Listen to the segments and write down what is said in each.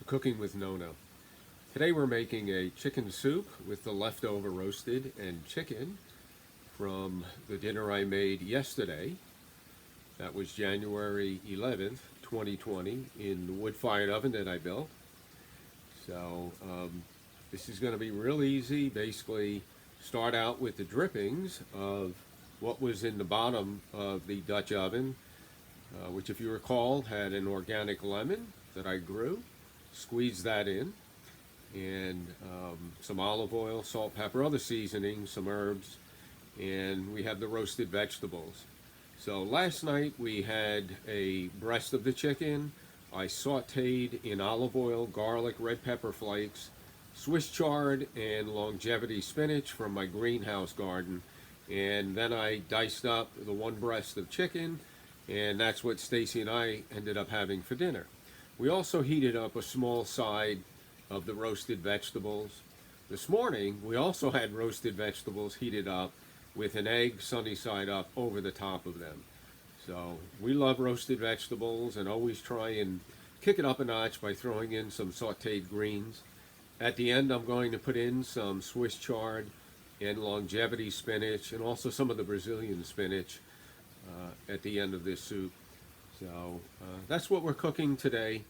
to Cooking with Nonno. Today we're making a chicken soup with the leftover roasted and chicken from the dinner I made yesterday. That was January 11th, 2020 in the wood-fired oven that I built. So this is going to be real easy. Basically start out with the drippings of what was in the bottom of the Dutch oven, which if you recall had an organic lemon that I grew. Squeeze that in, and some olive oil, salt, pepper, other seasonings, some herbs, and we have the roasted vegetables. So last night we had a breast of the chicken. I sauteed in olive oil, garlic, red pepper flakes, Swiss chard, and longevity spinach from my greenhouse garden. And then I diced up the one breast of chicken, and that's what Stacy and I ended up having for dinner. We also heated up a small side of the roasted vegetables. This morning, we also had roasted vegetables heated up with an egg sunny side up over the top of them. So we love roasted vegetables and always try and kick it up a notch by throwing in some sauteed greens. At the end, I'm going to put in some Swiss chard and longevity spinach and also some of the Brazilian spinach at the end of this soup. So that's what we're cooking today.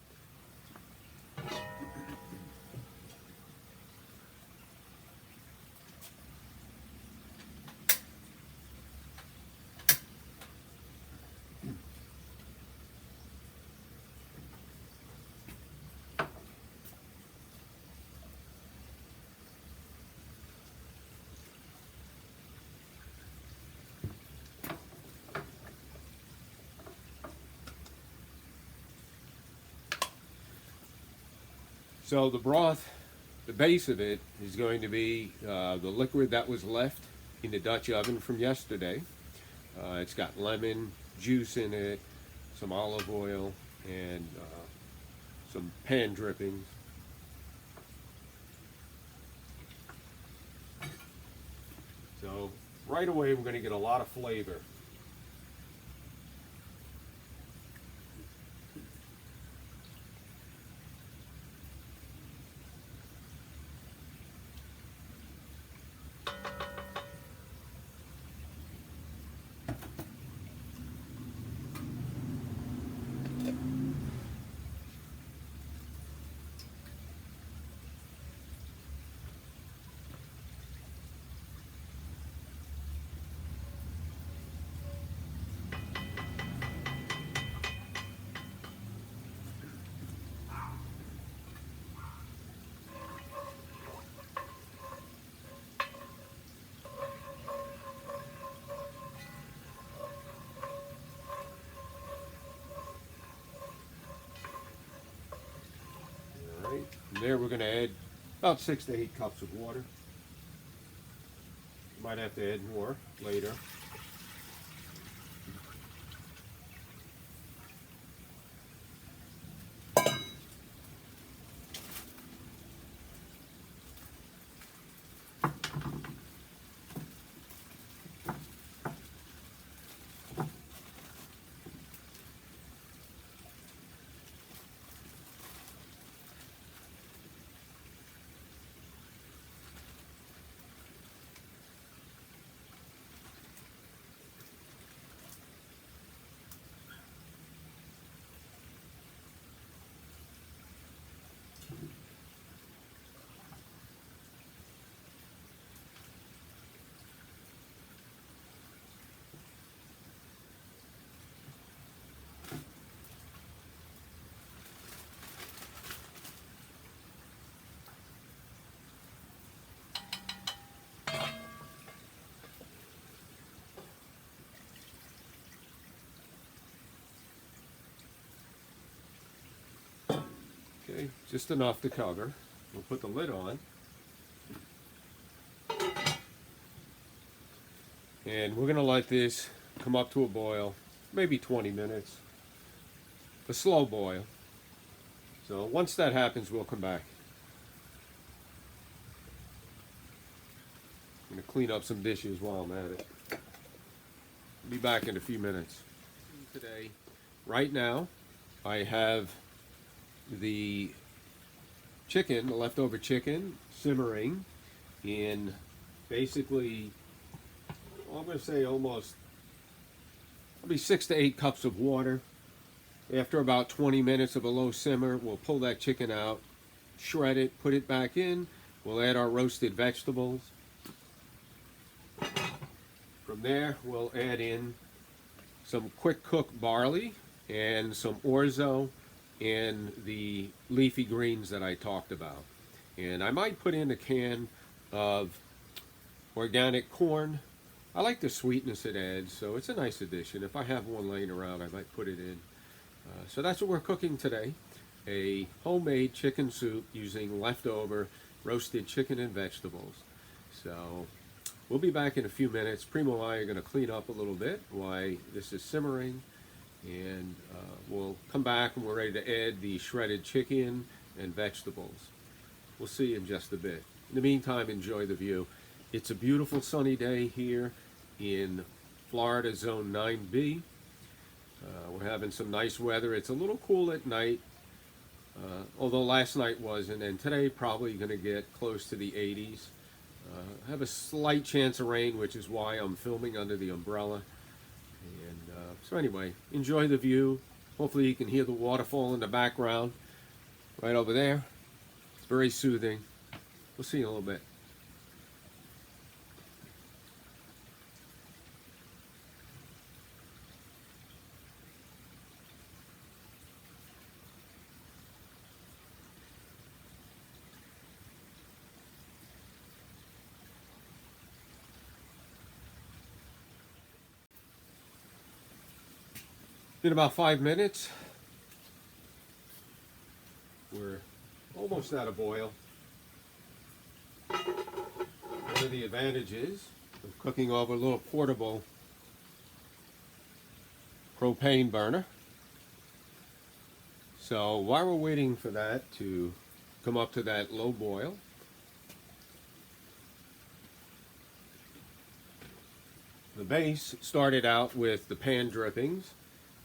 So the broth, the base of it is going to be the liquid that was left in the Dutch oven from yesterday. It's got lemon juice in it, some olive oil, and some pan drippings. So right away we're going to get a lot of flavor. From there we're going to add about 6 to 8 cups of water. Might have to add more later. Okay, just enough to cover. We'll put the lid on. And we're going to let this come up to a boil, maybe 20 minutes. A slow boil. So once that happens, we'll come back. I'm going to clean up some dishes while I'm at it. I'll be back in a few minutes. Today, right now, I have the chicken, the leftover chicken, simmering in basically, well, I'm going to say almost probably 6 to 8 cups of water. After about 20 minutes of a low simmer, we'll pull that chicken out, shred it, put it back in. We'll add our roasted vegetables. From there, we'll add in some quick cook barley and some orzo and the leafy greens that I talked about. And I might put in a can of organic corn. I like the sweetness it adds, so it's a nice addition. If I have one laying around, I might put it in. So that's what we're cooking today. A homemade chicken soup using leftover roasted chicken and vegetables. So we'll be back in a few minutes. Primo and I are going to clean up a little bit while this is simmering. And we'll come back and we're ready to add the shredded chicken and vegetables. We'll see you in just a bit. In the meantime, enjoy the view. It's a beautiful sunny day here in Florida Zone 9B. We're having some nice weather. It's a little cool at night, although last night wasn't, and today probably going to get close to the 80s. I have a slight chance of rain, which is why I'm filming under the umbrella. And so anyway, enjoy the view. Hopefully you can hear the waterfall in the background right over there. It's very soothing. We'll see you in a little bit. In about 5 minutes, we're almost out of boil. One of the advantages of cooking over a little portable propane burner. So while we're waiting for that to come up to that low boil, the base started out with the pan drippings.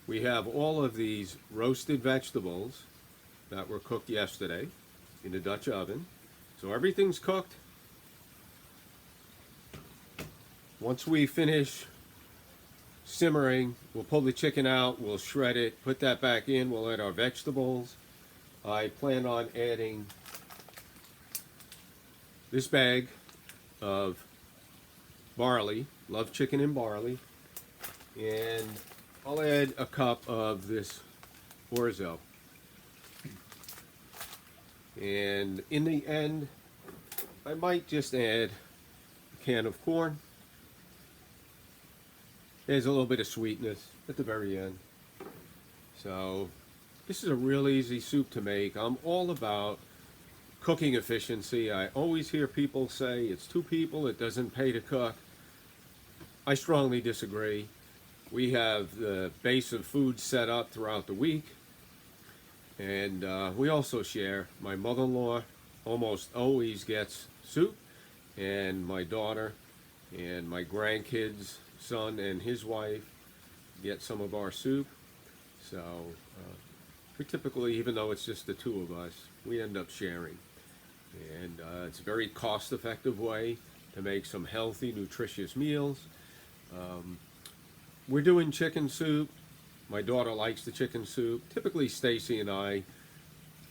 We have all of these roasted vegetables that were cooked yesterday in the Dutch oven. So everything's cooked. Once we finish simmering, we'll pull the chicken out, we'll shred it, put that back in, we'll add our vegetables. I plan on adding this bag of barley, love chicken and barley, and I'll add a cup of this orzo. And in the end, I might just add a can of corn. There's a little bit of sweetness at the very end. So this is a real easy soup to make. I'm all about cooking efficiency. I always hear people say it's 2 people, it doesn't pay to cook. I strongly disagree. We have the base of food set up throughout the week, and we also share. My mother-in-law almost always gets soup, and my daughter and my grandkids, son and his wife, get some of our soup. So we typically, even though it's just the 2 of us, we end up sharing. And it's a very cost-effective way to make some healthy, nutritious meals. We're doing chicken soup. My daughter likes the chicken soup. Typically, Stacy and I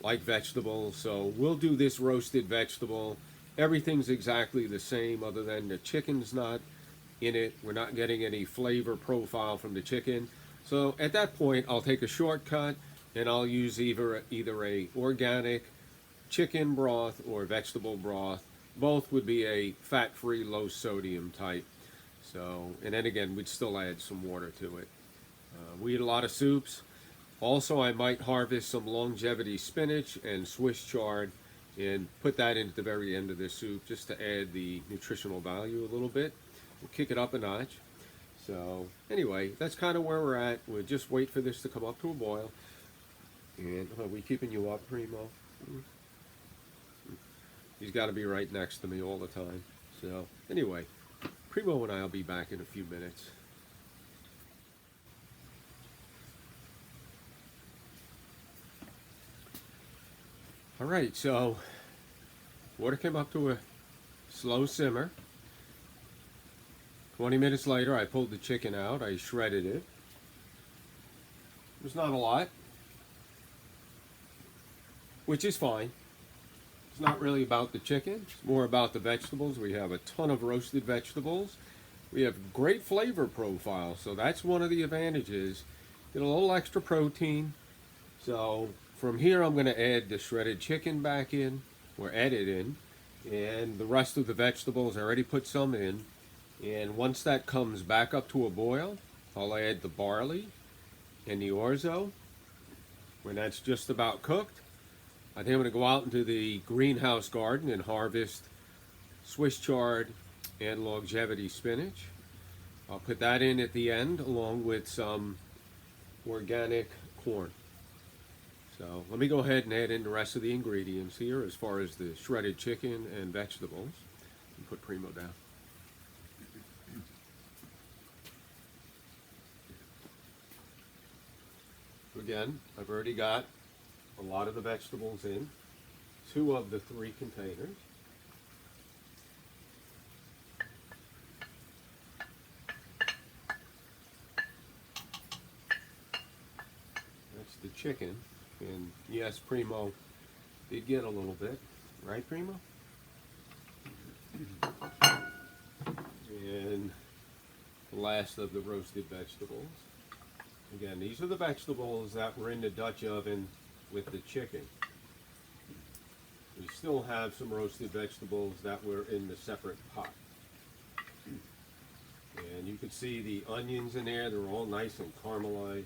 like vegetables, so we'll do this roasted vegetable. Everything's exactly the same other than the chicken's not in it. We're not getting any flavor profile from the chicken. So at that point, I'll take a shortcut and I'll use either a organic chicken broth or vegetable broth. Both would be a fat-free, low-sodium type. So, and then again, we'd still add some water to it. We eat a lot of soups. Also, I might harvest some longevity spinach and Swiss chard and put that in at the very end of this soup just to add the nutritional value a little bit. We'll kick it up a notch. So anyway, that's kind of where we're at. We'll just wait for this to come up to a boil. And are we keeping you up, Primo? He's got to be right next to me all the time. So anyway, Primo and I will be back in a few minutes. All right, so water came up to a slow simmer. 20 minutes later, I pulled the chicken out. I shredded it. There's not a lot, which is fine. It's not really about the chicken. It's more about the vegetables. We have a ton of roasted vegetables. We have great flavor profile, so that's one of the advantages. Get a little extra protein. So from here, I'm going to add the shredded chicken back in, or add it in, and the rest of the vegetables, I already put some in. And once that comes back up to a boil, I'll add the barley and the orzo. When that's just about cooked, I think I'm going to go out into the greenhouse garden and harvest Swiss chard and longevity spinach. I'll put that in at the end along with some organic corn. So let me go ahead and add in the rest of the ingredients here as far as the shredded chicken and vegetables. And put Primo down. Again, I've already got a lot of the vegetables in 2 of the 3 containers. That's the chicken, and yes, Primo did get a little bit, right, Primo? And the last of the roasted vegetables. Again, these are the vegetables that were in the Dutch oven with the chicken. We still have some roasted vegetables that were in the separate pot. And you can see the onions in there, they're all nice and caramelized.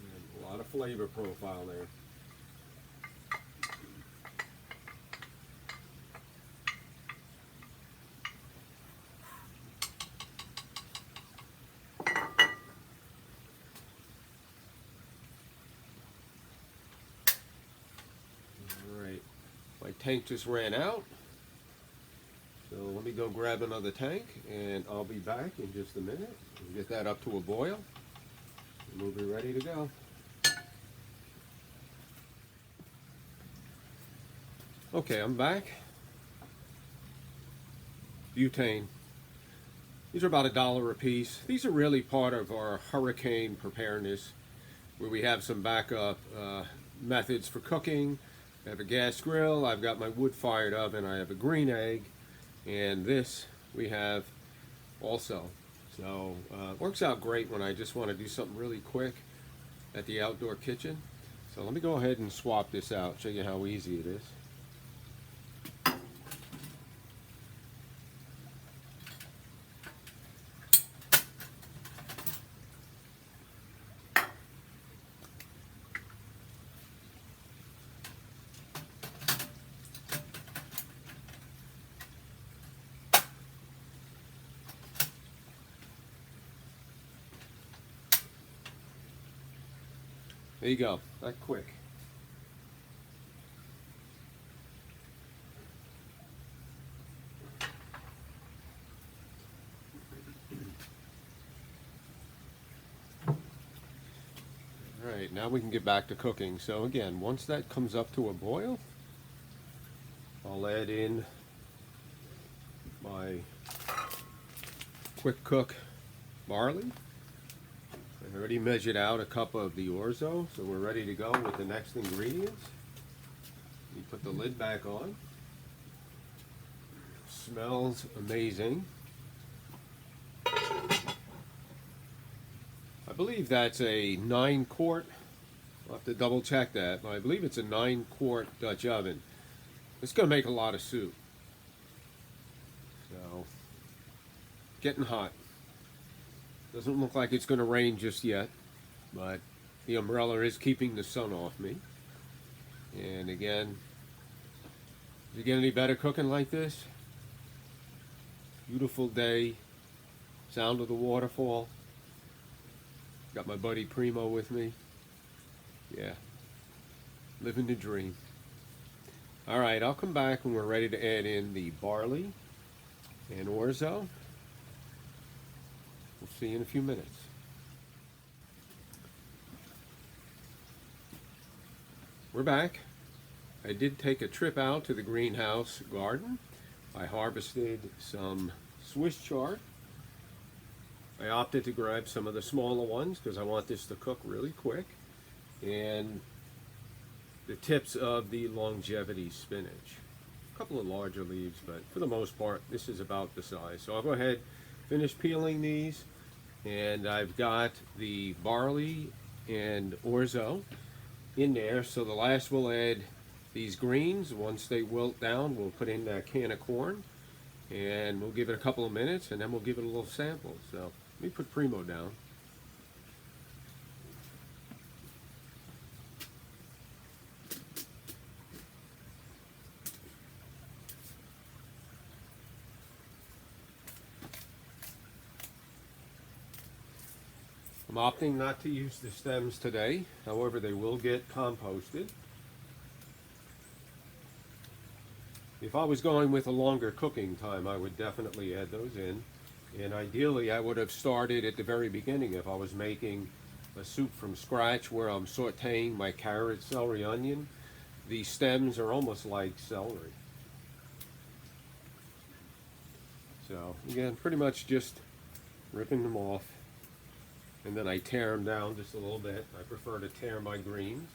And a lot of flavor profile there. My tank just ran out, so let me go grab another tank and I'll be back in just a minute and get that up to a boil and we'll be ready to go. Okay, I'm back. Butane. These are about $1 a piece. These are really part of our hurricane preparedness, where we have some backup methods for cooking. I have a gas grill, I've got my wood-fired oven, I have a green egg, and this we have also. So it works out great when I just want to do something really quick at the outdoor kitchen. So let me go ahead and swap this out, show you how easy it is. There you go, that quick. Alright, now we can get back to cooking. So again, once that comes up to a boil, I'll add in my quick cook barley. I already measured out a cup of the orzo, so we're ready to go with the next ingredients. You put the lid back on. Smells amazing. I believe that's a 9-quart. I'll have to double check that, but I believe it's a 9-quart Dutch oven. It's going to make a lot of soup. So, getting hot. Doesn't look like it's going to rain just yet, but the umbrella is keeping the sun off me. And again, does it get any better cooking like this? Beautiful day, sound of the waterfall. Got my buddy Primo with me. Yeah, living the dream. All right, I'll come back when we're ready to add in the barley and orzo. We'll see you in a few minutes. We're back. I did take a trip out to the greenhouse garden. I harvested some Swiss chard. I opted to grab some of the smaller ones because I want this to cook really quick. And the tips of the longevity spinach. A couple of larger leaves, but for the most part, this is about the size. So I'll go ahead, finish peeling these, and I've got the barley and orzo in there. So the last we'll add these greens. Once they wilt down, we'll put in that can of corn, and we'll give it a couple of minutes, and then we'll give it a little sample. So let me put Primo down. I'm opting not to use the stems today, however they will get composted. If I was going with a longer cooking time, I would definitely add those in. And ideally, I would have started at the very beginning if I was making a soup from scratch where I'm sauteing my carrot, celery, onion. The stems are almost like celery. So again, pretty much just ripping them off. And then I tear them down just a little bit. I prefer to tear my greens.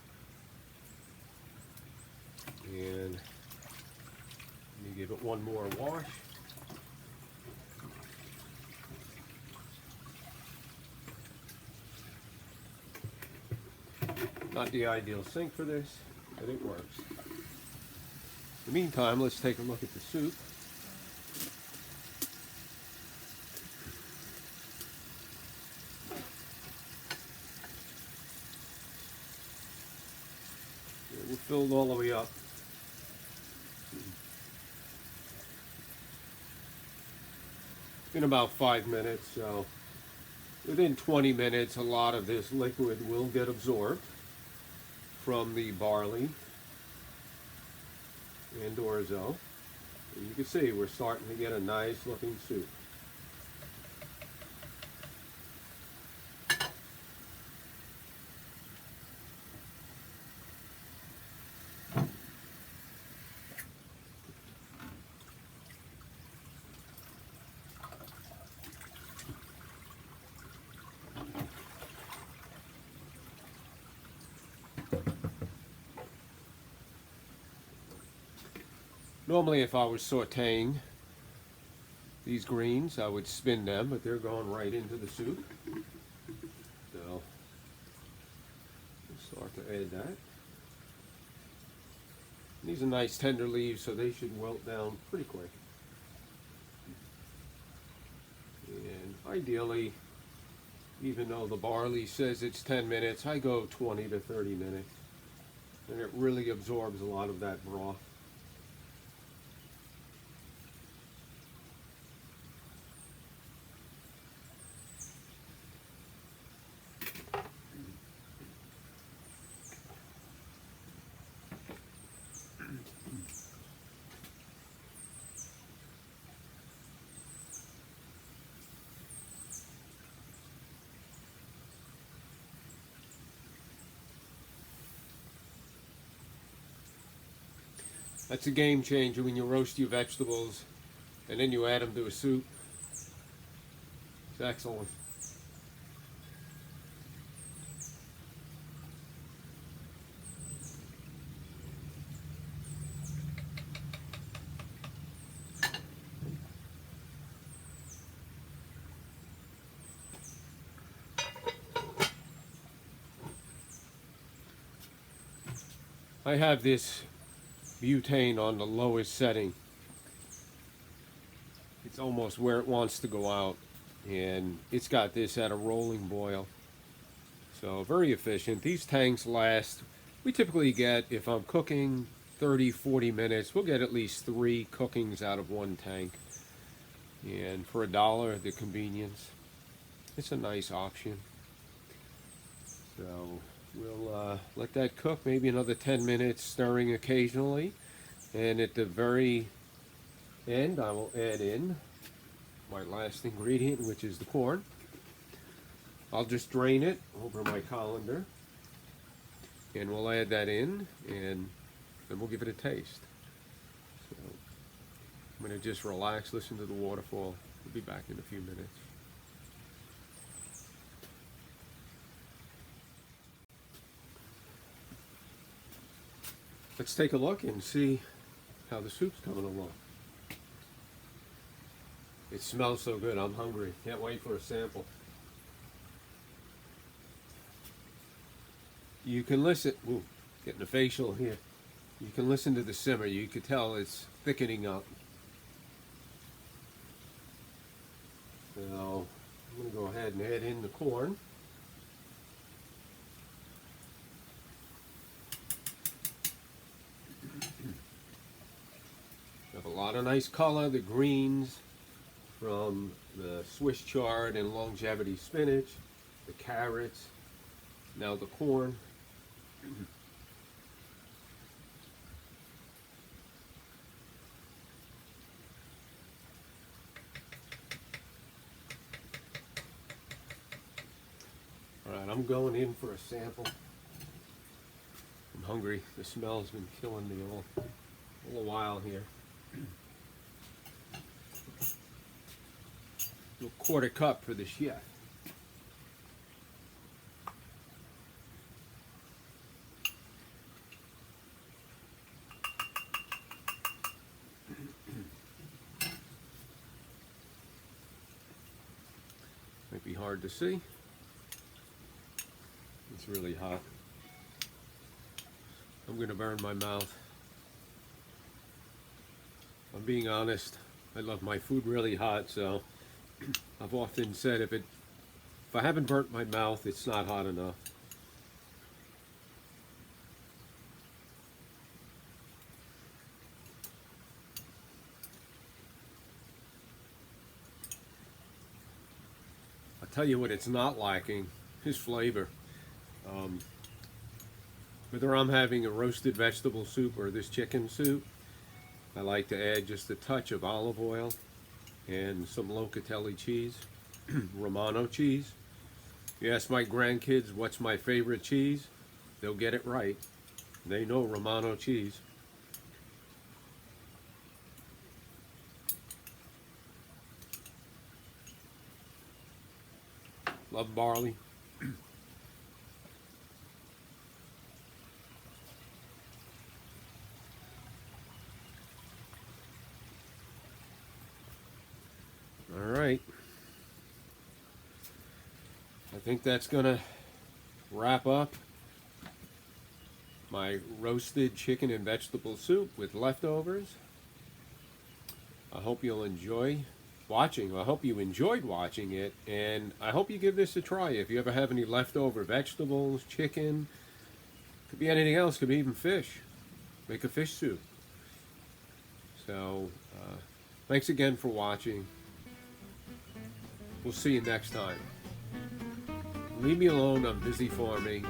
And let me give it one more wash. Not the ideal sink for this, but it works. In the meantime, let's take a look at the soup. We're filled all the way up. It's been about 5 minutes, so within 20 minutes, a lot of this liquid will get absorbed from the barley and orzo. And you can see we're starting to get a nice looking soup. Normally, if I was sauteing these greens, I would spin them, but they're going right into the soup. So, we'll start to add that. These are nice tender leaves, so they should wilt down pretty quick. And ideally, even though the barley says it's 10 minutes, I go 20 to 30 minutes. And it really absorbs a lot of that broth. That's a game changer when you roast your vegetables and then you add them to a soup. It's excellent. I have this butane on the lowest setting. It's almost where it wants to go out, and it's got this at a rolling boil, so very efficient. These tanks last, we typically get, if I'm cooking 30-40 minutes, we'll get at least 3 cookings out of one tank, and for $1 the convenience, it's a nice option. So we'll let that cook maybe another 10 minutes, stirring occasionally. And at the very end, I will add in my last ingredient, which is the corn. I'll just drain it over my colander. And we'll add that in. And then we'll give it a taste. So I'm going to just relax, listen to the waterfall. We'll be back in a few minutes. Let's take a look and see how the soup's coming along. It smells so good. I'm hungry. Can't wait for a sample. You can listen. Ooh, getting a facial here. You can listen to the simmer. You could tell it's thickening up. Now, I'm going to go ahead and add in the corn. Have a lot of nice color. The greens from the Swiss chard and longevity spinach, the carrots, now the corn. All right, I'm going in for a sample. I'm hungry. The smell's been killing me all a while here. A quarter cup for the chef. Might be hard to see. It's really hot. I'm going to burn my mouth. I'm being honest. I love my food really hot, so I've often said if I haven't burnt my mouth, it's not hot enough. I'll tell you what it's not lacking is flavor. Whether I'm having a roasted vegetable soup or this chicken soup, I like to add just a touch of olive oil and some locatelli cheese, Romano cheese. You ask my grandkids what's my favorite cheese, they'll get it right. They know Romano cheese. Love barley. All right. I think that's gonna wrap up my roasted chicken and vegetable soup with leftovers. I hope you'll enjoy watching. I hope you enjoyed watching it, and I hope you give this a try. If you ever have any leftover vegetables, chicken, could be anything else, could be even fish. Make a fish soup. So, thanks again for watching. We'll see you next time. Leave me alone, I'm busy farming.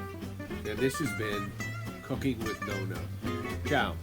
And this has been Cooking with Nonno. Ciao.